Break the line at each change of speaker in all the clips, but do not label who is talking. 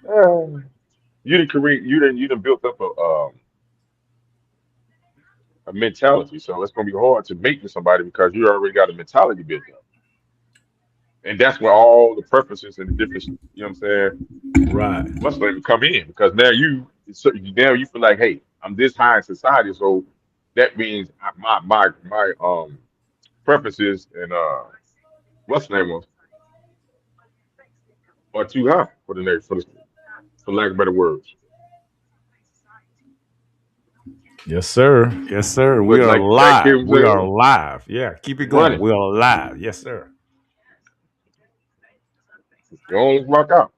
You didn't create. You didn't built up a mentality. So it's gonna be hard to mate with somebody because you already got a mentality built up, and that's where all the preferences and the different. You know what I'm saying?
Right.
What's going to come in because now you feel like, hey, I'm this high in society, so that means my preferences and what's the name was are too high for the next for lack of better words.
Yes, sir. Yes, sir. We
But
are
like
live.
Kim
We are
said,
live. Yeah, keep it going.
running.
We are live. Yes, sir.
You only rock out.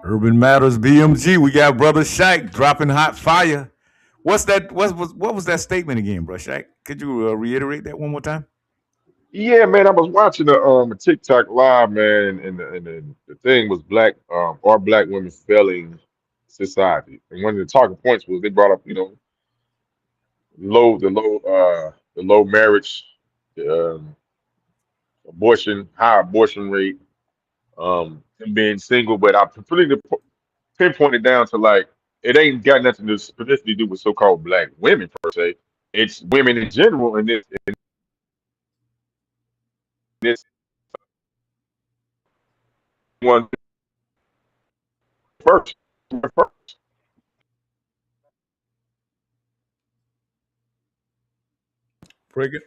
Urban Matters BMG. We got Brother Shike dropping hot fire. What's that? What was that statement again, bro? Shike? Could you reiterate that one more time?
Yeah, man, I was watching a TikTok live, man, and the thing was black women failing society. And one of the talking points was they brought up, the low marriage, the high abortion rate, them being single, but I completely pinpointed down to like it ain't got nothing to specifically do with so-called black women per se. It's women in general, and this one first. First.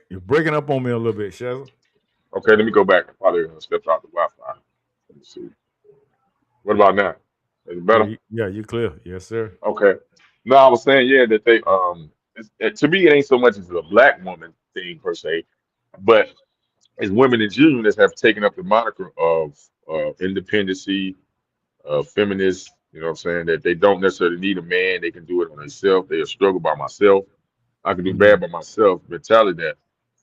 You're breaking up on me a little bit, Shazza.
Okay, let me go back. Probably stepped out the Wi-Fi. Let me see. What about now? Is it
Yeah,
better?
yeah, you clear. Yes, sir.
Okay. No, I was saying, yeah, that to me, it ain't so much as a black woman thing per se, but it's women in general that have taken up the moniker of independency, feminists. You know what I'm saying? That they don't necessarily need a man; they can do it on themselves. They'll struggle by myself. I can do bad
Mm,
by myself. Mentality that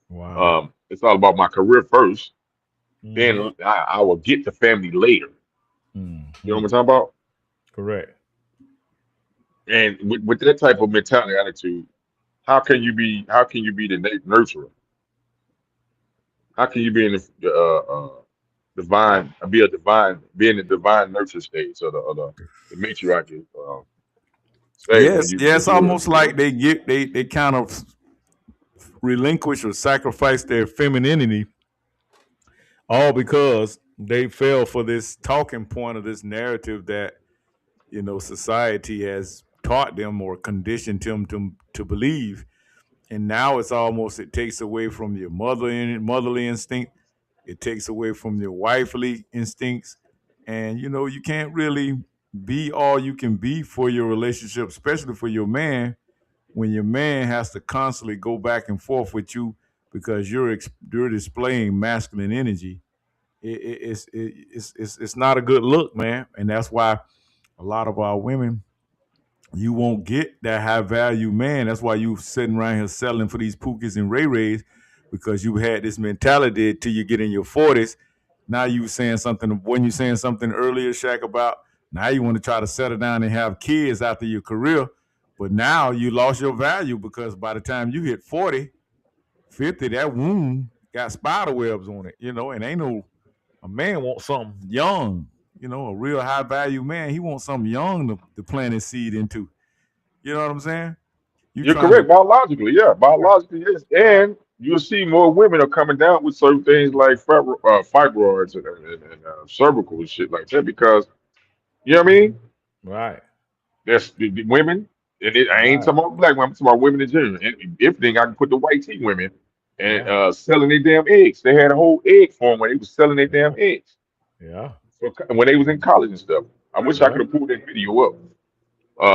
wow.
it's all about my career first.
Hmm.
Then I will get the family later. You know what I'm
Hmm.
talking about?
Correct.
And with that type of mentality attitude, how can you be the nurturer? How can you be in divine be in the divine nurture stage the matriarchy stage when
Yes,
you
yeah,
when
it's
you
almost like they kind of relinquish or sacrifice their femininity all because they fell for this talking point of this narrative that society has taught them or conditioned them to believe. And now it takes away from your motherly instinct. It takes away from your wifely instincts. And you can't really be all you can be for your relationship, especially for your man, when your man has to constantly go back and forth with you because you're displaying masculine energy. It's not a good look, man. And that's why a lot of our women, you won't get that high value man. That's why you sitting around here selling for these Pookies and Ray Rays, because you had this mentality till you get in your 40s. Now you saying something when you saying something earlier, Shaq, about now you want to try to settle down and have kids after your career. But now you lost your value because by the time you hit 40, 50, that wound got spider webs on it, and ain't no a man wants something young, a real high value man. He wants something young to plant his seed into. You know what I'm saying? You
you're
trying to
correct biologically, yeah, biologically, yes. And you'll see more women are coming down with certain things like fibroids and cervical and shit like that because you know what I mean.
right,
That's the women, and I ain't
right,
talking about black women. I'm talking about women in general. And if anything, I can put the white tea women and
yeah,
selling their damn eggs. They had a whole egg farm where they was selling their damn eggs
yeah,
when they was in college and stuff. I wish I
yeah.
could have pulled that video up.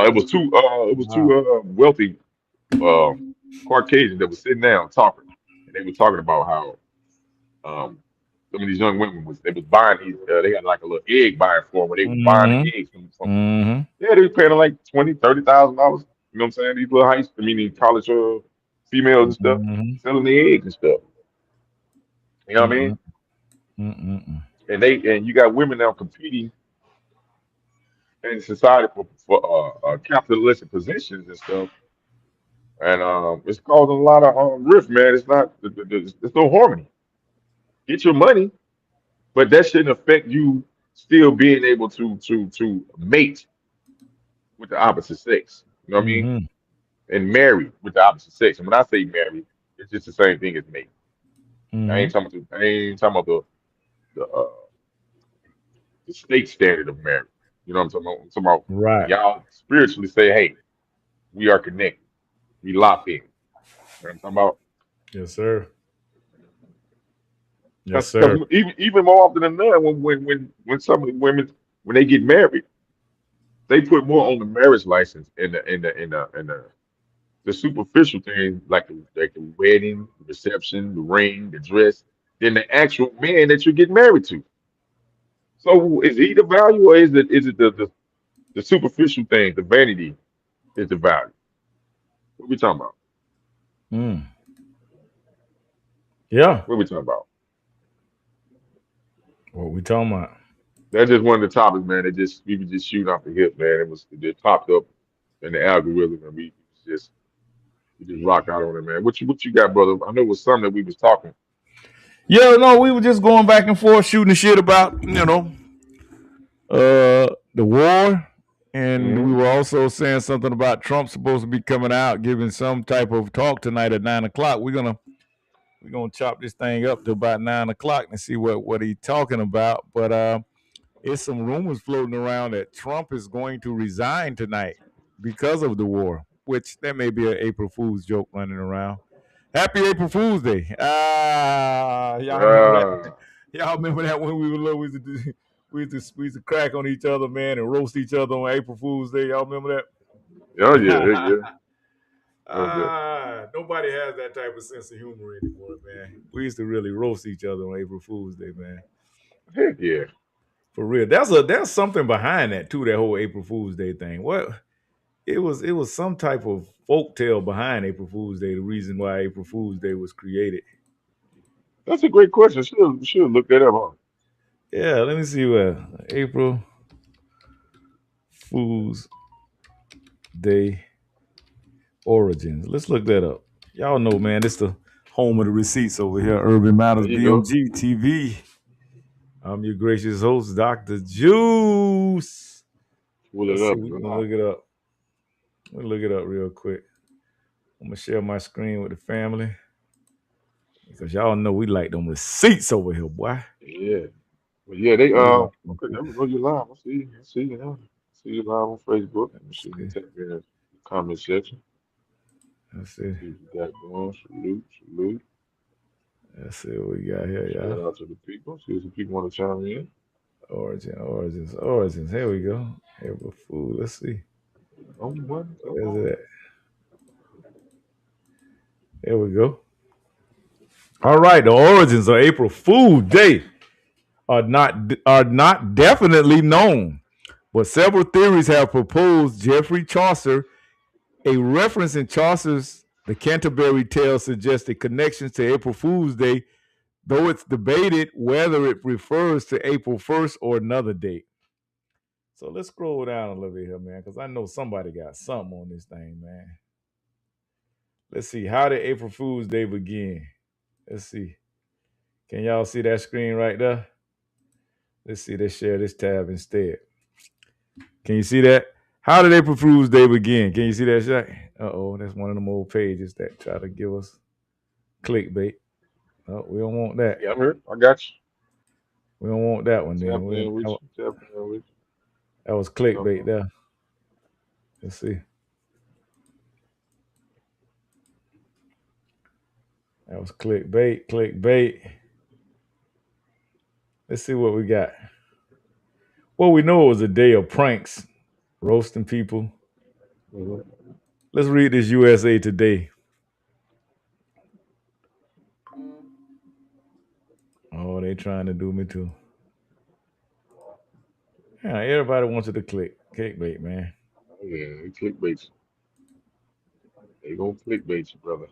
It was two
Wow.
wealthy uh, Caucasians that was sitting down talking, and they were talking about how some of these young women was buying these. They had like a little egg buying for where they was buying
Mm-hmm.
the eggs from.
Mm-hmm.
Yeah, they was paying them like $20,000, $30,000. You know what I'm saying? These little these college females and stuff
Mm-hmm.
selling their eggs and stuff. You know what I mean?
Mm-mm. Mm-mm.
And you got women now competing in society for capitalistic positions and stuff, and it's causing a lot of rift, man. It's not there's no harmony. Get your money, but that shouldn't affect you still being able to mate with the opposite sex. You know what I mean?
Mm-hmm.
And marry with the opposite sex. And when I say marry, it's just the same thing as mate.
Mm-hmm.
I ain't talking about the state standard of marriage. You know what I'm talking about? I'm talking about when
Right.
y'all spiritually say, hey, we are connected. We locked in. You know what I'm talking about?
Yes, sir. Yes,
Because
sir.
even more often than not, when some of the women when they get married, they put more on the marriage license and the superficial things like the wedding, the reception, the ring, the dress, than the actual man that you get married to. So is he the value or is it the superficial things, the vanity is the value? What we talking about?
Mm. Yeah.
What we talking about?
What we talking about?
That's just one of the topics, man. That just we was just shooting off the hip, man. It just popped up in the algorithm, and we just rocked out on it, man. What you got, brother? I know it was something that we was talking.
Yeah, no, we were just going back and forth shooting the shit about, the war. And we
Hmm.
were also saying something about Trump supposed to be coming out, giving some type of talk tonight at 9 o'clock. We're gonna chop this thing up to about 9 o'clock and see what he's talking about. But it's some rumors floating around that Trump is going to resign tonight because of the war, which that may be an April Fool's joke running around. Happy April Fool's Day! Y'all remember that?
Ah,
Y'all remember that when we were little, we used to crack on each other, man, and roast each other on April Fool's Day. Y'all remember
oh yeah,
that?
yeah, no doubt.
Nobody has that type of sense of humor anymore, man. We used to really roast each other on April Fool's Day, man.
Heck yeah.
For real. There's something behind that too, that whole April Fool's Day thing. What it was some type of folk tale behind April Fool's Day, the reason why April Fool's Day was created.
That's a great question. Should look that up, huh?
Yeah, let me see what April Fool's Day origins. Let's look that up. Y'all know, man, this the home of the receipts over here, Urban
There
Matters
you go.
BMG TV. I'm your gracious host, Dr. Juice.
Pull it
Let's see,
up
we're gonna
now.
look it up. We'll look it up real quick. I'm gonna share my screen with the family because y'all know we like them receipts over here, boy.
Yeah. But yeah, they
We like them.
okay, there we go. You live. I see you now. See you live on Facebook. Let me
Let's
see. Let me
see.
tap in the comment section.
Let's see.
See what you got going. Salute, salute.
Let's see what we got here, y'all.
Shout out to the people. See if the people want to chime in.
Origins. Here we go. April Fool. Let's see.
Oh, what? Come
Where's
on.
it at? There we go. All right. The origins of April Fool Day are not definitely known, but several theories have proposed Geoffrey Chaucer. A reference in Chaucer's The Canterbury Tales suggested connections to April Fool's Day, though it's debated whether it refers to April 1st or another date. So let's scroll down a little bit here, man, because I know somebody got something on this thing, man. Let's see. How did April Fool's Day begin? Let's see. Can y'all see that screen right there? Let's see. Let's share this tab instead. Can you see that? How did April Fool's Day begin? Can you see that shot? Uh-oh, that's one of them old pages that try to give us clickbait. Oh, we don't want that.
Yeah, I'm here. I got you.
We don't want that one then.
Tap in with you. Tap in with
That was
you. Come
clickbait
on.
there. Let's see. That was clickbait. Clickbait. Let's see what we got. Well, we know it was a day of pranks, roasting people.
Mhm.
Let's read this USA Today. Oh, they trying to do me too. Yeah, everybody wants you to clickbait, man.
Oh, yeah, they clickbait you. They gonna clickbait you, brother.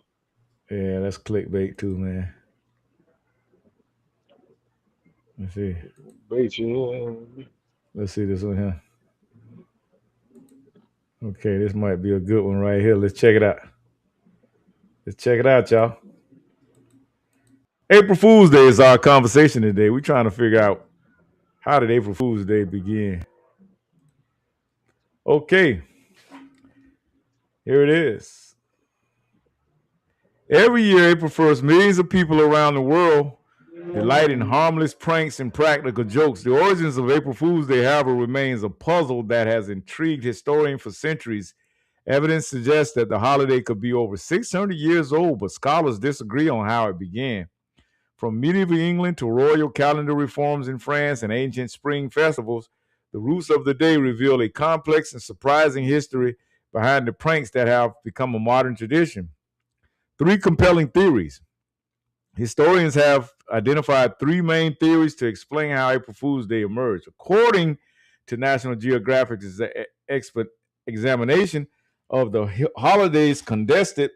Yeah, that's clickbait too, man. Let's see.
They gonna bait you in.
Let's see this one here. Okay, this might be a good one right here. Let's check it out. Let's check it out, y'all. April Fool's Day is our conversation today. We're trying to figure out How did April Fool's Day begin? Okay, here it is. Every year, April 1st, millions of people around the world delight in harmless pranks and practical jokes. The origins of April Fool's Day, however, remains a puzzle that has intrigued historians for centuries. Evidence suggests that the holiday could be over 600 years old, but scholars disagree on how it began. From medieval England to royal calendar reforms in France and ancient spring festivals, the roots of the day reveal a complex and surprising history behind the pranks that have become a modern tradition. Three compelling theories. Historians have identified three main theories to explain how April Fool's Day emerged. According to National Geographic's examination of the holidays conducted,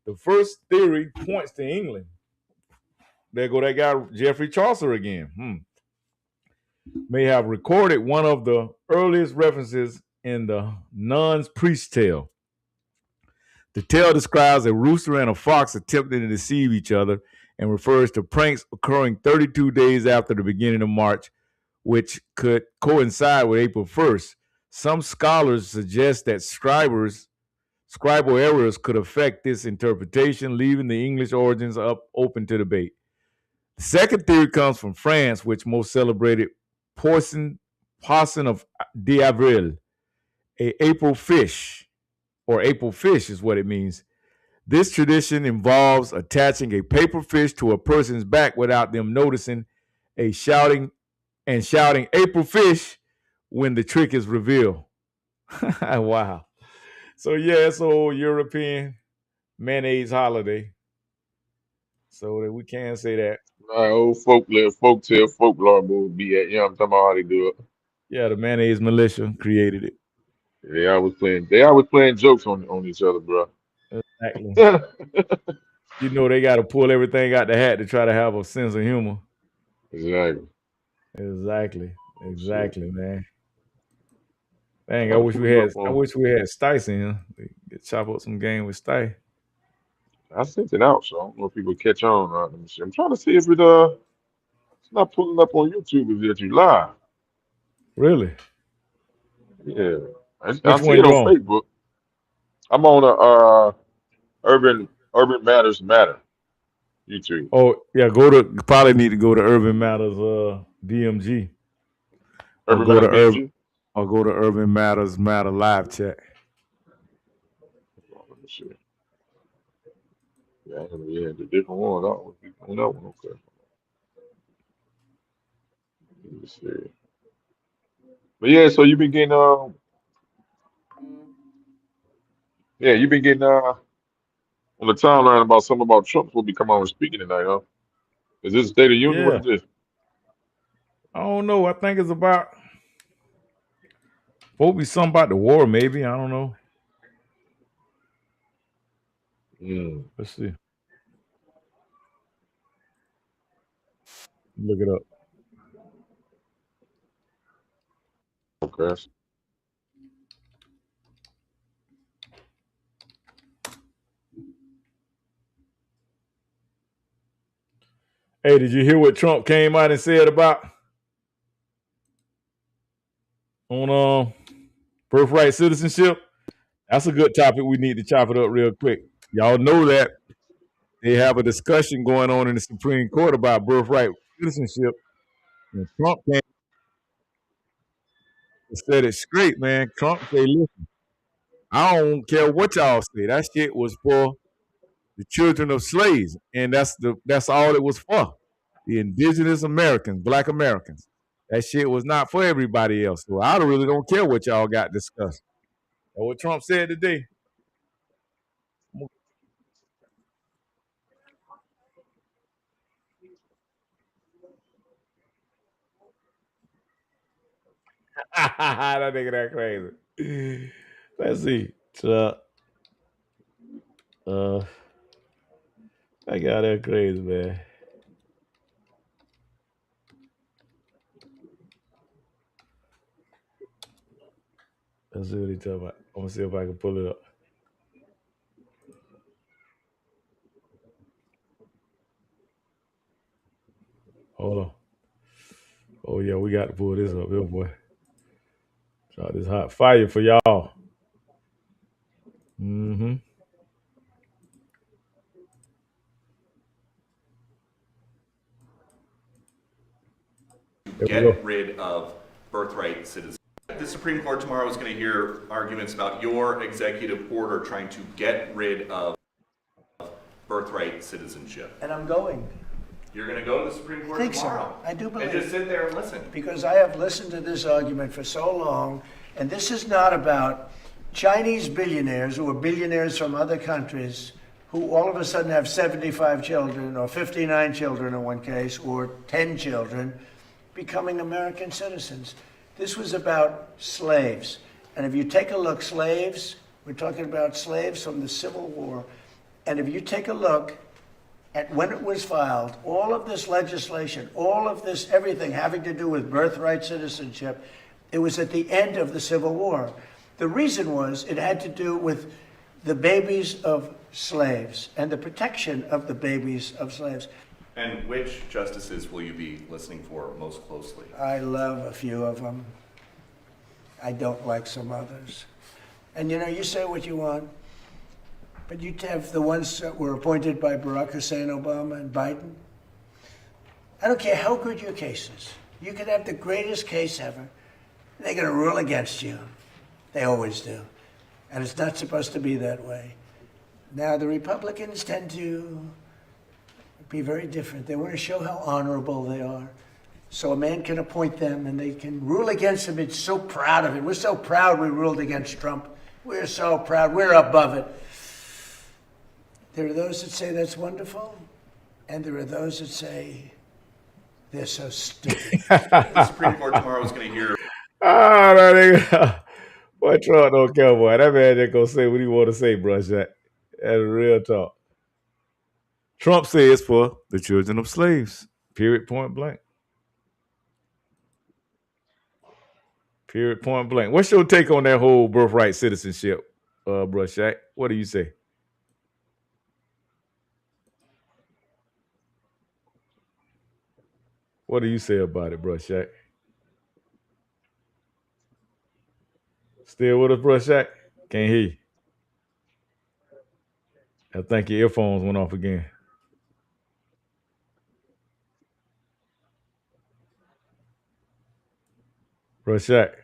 the first theory points to England. There go that guy Geoffrey Chaucer again. May have recorded one of the earliest references in the Nun's Priest Tale. The tale describes a rooster and a fox attempting to deceive each other and refers to pranks occurring 32 days after the beginning of March, which could coincide with April 1st. Some scholars suggest that scribal errors could affect this interpretation, leaving the English origins open to debate. The second theory comes from France, which most celebrated Poisson of d'Avril, a April fish, or April fish is what it means. This tradition involves attaching a paper fish to a person's back without them noticing, a shouting April fish when the trick is revealed. Wow. So yeah, it's an old European mayonnaise holiday. So that we can say that.
Right, old folk tale, folklore movie be at, you know what I'm talking about how they do it.
Yeah, the mayonnaise militia created it.
They always playing jokes on each other, bro.
Exactly. You know they got to pull everything out the hat to try to have a sense of humor.
Exactly.
Exactly.
Shit.
Exactly, man. Dang, I
Trying to
wish we
pull it
had.
up
I
on.
wish we had Stice in here. Get chop up some game with Stice.
I sent it out, so I don't know if people catch on. Let me see. I'm trying to see if it's not pulling up on YouTube. Is it you live?
Really?
Yeah, I
Which
see
one
it
you
on
on?
Facebook. I'm on Urban Matters Matter YouTube.
Oh yeah, go to probably need to go to Urban Matters DMG or
Urban
go to
Matters
Urban
BMG.
or go to Urban Matters Matter live chat.
Let me see. Yeah, the different one. That one, on that one. Okay. Let me see. But yeah, so you've been getting yeah, you've been getting on the timeline about something about Trump will be coming on and speaking tonight, huh? Is this State of Union? What
Yeah,
is this?
I don't know. I think it's about supposed to be something about the war. Maybe I don't know.
Mm,
Let's see. Look it up.
okay.
Hey, did you hear what Trump came out and said about on birthright citizenship? That's a good topic. We need to chop it up real quick. Y'all know that they have a discussion going on in the Supreme Court about birthright citizenship. And Trump came and said it straight, man. Trump said, listen, I don't care what y'all say. That shit was for the children of slaves. And that's all it was for. The indigenous Americans, black Americans. That shit was not for everybody else. So I really don't care what y'all got discussed. That's what Trump said today. That nigga that crazy. Let's see. Uh, that guy that crazy, man. Let's see what he talking about. I'm gonna see if I can pull it up. Hold on. Oh yeah, we got to pull this up here, boy. Try this hot fire for y'all. Mm-hmm. There we
get
go.
rid of birthright citizenship. The Supreme Court tomorrow is going to hear arguments about your executive order trying to get rid of birthright citizenship.
And I'm going.
You're going to go to the Supreme
I
Court
think
tomorrow.
so. I do believe
And just sit there and listen.
because I have listened to this argument for so long, and this is not about Chinese billionaires who are billionaires from other countries who all of a sudden have 75 children or 59 children in one case or 10 children becoming American citizens. This was about slaves. And if you take a look, slaves, we're talking about slaves from the Civil War. And if you take a look at when it was filed, all of this legislation, all of this, everything having to do with birthright citizenship, it was at the end of the Civil War. The reason was it had to do with the babies of slaves and the protection of the babies of slaves.
And which justices will you be listening for most closely?
I love a few of them. I don't like some others. And you know, you say what you want, but you have the ones that were appointed by Barack Hussein Obama and Biden. I don't care how good your case is. You could have the greatest case ever. They're going to rule against you. They always do. And it's not supposed to be that way. Now, the Republicans tend to be very different. They want to show how honorable they are. So a man can appoint them and they can rule against him. It's so proud of it. We're so proud we ruled against Trump. We're so proud. We're above it. There are those that say that's wonderful, and there are those that say they're so stupid.
The Supreme Court tomorrow is going to hear.
Ah, that nigga. Boy, Trump don't care, boy. That man just gonna say what he want to say, bro. Jack. That's real talk. Trump says for the children of slaves. Period. Point blank. Period. Point blank. What's your take on that whole birthright citizenship, bro, Shaq? What do you say? What do you say about it, bro, Shaq? Still with us, bro, Shaq? Can't hear you. I think your earphones went off again. Bro, Shaq.